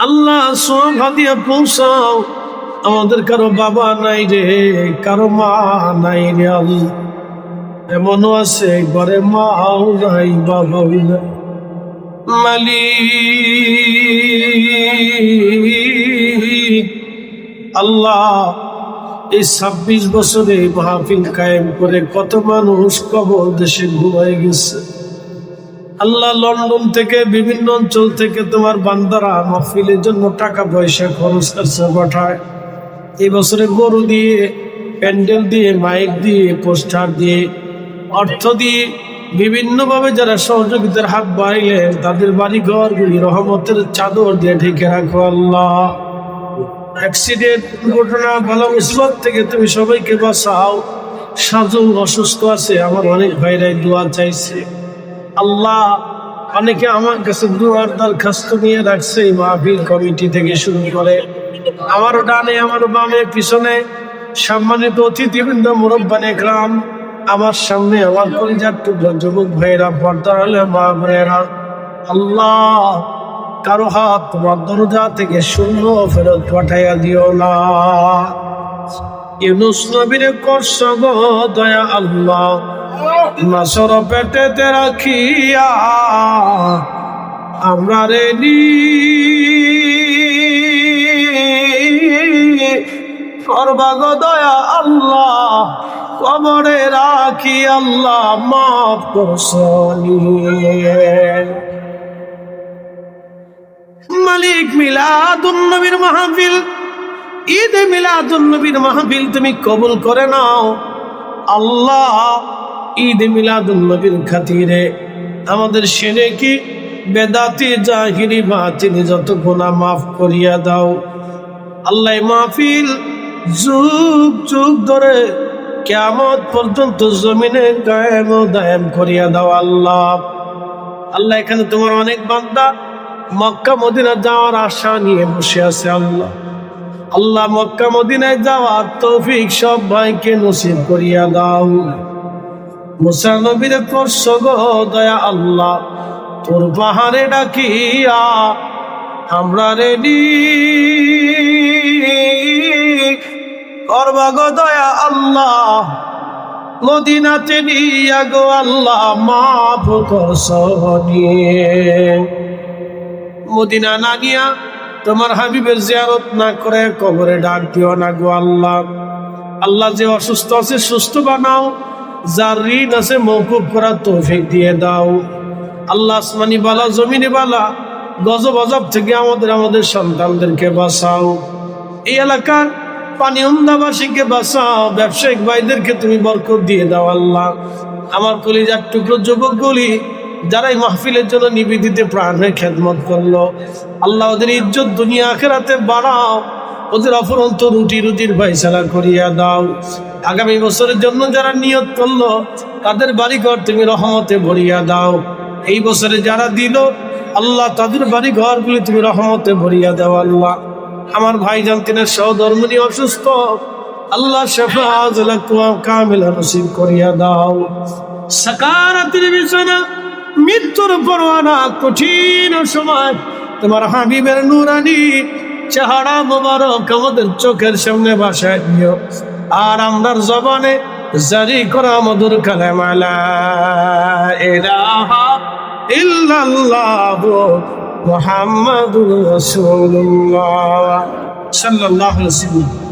আল্লাহ সওয়াব হাদিয়া পৌঁছাও। আমাদের কারো বাবা নাই রে, কারো মা নাই রে আল্লাহ। এমনও আছে ঘরে মাও নাই, বাবাও নাই। মালিক আল্লাহ, এই 26 বছরে মাহফিল কায়েম করে কত মানুষ কবর দেশে ঘুমাই গেছে। আল্লাহ, লন্ডন থেকে বিভিন্ন অঞ্চল থেকে তোমার বান্দারা মাহফিলের জন্য টাকা পয়সা খরচ করছে পাঠায়। এই বছরে গরু দিয়ে, প্যান্ডেল দিয়ে, মাইক দিয়ে, পোস্টার দিয়ে, অর্থ দিয়ে বিভিন্নভাবে যারা সহযোগিতার হাত বাড়িলেন তাদের বাড়ি ঘরগুলি রহমতের চাদর দিয়ে ঢেকে রাখো আল্লাহ। অ্যাক্সিডেন্ট, দুর্ঘটনা, ভালো মুসিবত থেকে তুমি সবাইকে বাঁচাও। সাজু অসুস্থ আছে, আমার অনেক ভাইরাই দোয়া চাইছে। আল্লাহ, অনেকে আমার কাছে দুয়ার দরখাস্ত নিয়ে রাখছে এই মাহফিল কমিটি থেকে শুরু করে। আমারও ডানে, আমারও বামে, পিছনে সম্মানিত অতিথিবৃন্দ, মুরব্বানে গ্রাম, আমার সামনে আমার কলিজার টুকরা যুবক ভাইরা, পর্দার আলে মা বোনেরা, আল্লাহ কারো হাত তোমার দরজা থেকে শূন্য ফেরত পাঠাইয়া দিও না। ইউনূস নবীরে করছ গো দয়া আল্লাহ, মাছর পেটেতে রাখিয়া আমরা রে করবা গো দয়া আল্লাহ, কবরে রাখি আল্লাহ মাফ করছনি। মালিক, মিলাদুন নবীর মাহফিল, ঈদে মিলাদুন নবীর মাহফিল তুমি কবুল করে নাও আল্লাহ। ঈদে মিলাদুন নবীর খাতিরে আমাদের শিরকি, বেদাতি, জাহিরি, বাতিনি যত গুনাহ মাফ করিয়া দাও আল্লাহ। মাহফিল যুগ যুগ ধরে কিয়ামত পর্যন্ত জমিনে কায়েম ও দায়েম করিয়া দাও আল্লাহ। আল্লাহ, এখানে তোমার অনেক বান্দা মক্কা মদিনা যাওয়ার আশা নিয়ে বসে আছে আল্লাহ। আল্লাহ, মক্কা মদিনায় যাওয়ার তৌফিক সব ভাইকে নসিব করিয়া দাও। মুসা নবীরে করছ গো দয়া আল্লাহ, তোর পাহাড়ে ডাকিয়া আমরা রেডি করবা গো দয়া আল্লাহ। মদিনাতে নিয়া গো আল্লাহ মাফ করছনি। মদিনা না নিয়া তোমার হাবিবের জিয়ারত না করে কবরে ডাক দিও না গো আল্লাহ। আল্লাহ, যে অসুস্থ আছে সুস্থ বানাও, যার ঋণ আছে মওকুফ করার তৌফিক দিয়ে দাও আল্লাহ। আসমানি বালা, জমিনে বালা, গজব আযাব থেকে আমাদের সন্তানদেরকে বাঁচাও। এই এলাকার পানি উন্দাবাসীকে বাঁচাও। ব্যবসায়িক ভাইদেরকে তুমি বরকত দিয়ে দাও আল্লাহ। আমার কলিজার টুকরো যুবকগুলি যারা এই মাহফিলের জন্য নিবেদিত প্রাণে খেদমত করলো আল্লাহ, ওদের ইজ্জত দুনিয়া আখিরাতে বাড়াও। ওদের অফুরন্ত রুটির ফয়সালা করিয়া দাও। আগামী বছরের জন্য যারা নিয়ত করলো তাদের বাড়িঘর তুমি রহমতে ভরিয়া দাও। এই বছরে যারা দিল আল্লাহ, তাদের বাড়ি ঘরগুলি তুমি রহমতে ভরিয়া দাও আল্লাহ। আমার ভাইজান তিনের সহধর্মিনী অসুস্থ আল্লাহ, শাফাআত কামিলা নসিব করিয়া দাও। সাকারাতের বিছানা, মৃত্যুর পরোয়ানা, কঠিন সময় তোমার হাবিবের নুরানি চেহারা মোবারক আমাদের চোখের সামনে ভাসায় দিও। আর আমরার জবানে জারি করা মধুর কালেমা লা ইলাহা ইল্লাল্লাহ মুহাম্মাদুর রাসূলুল্লাহ সাল্লাল্লাহু আলাইহি ওয়াসাল্লাম।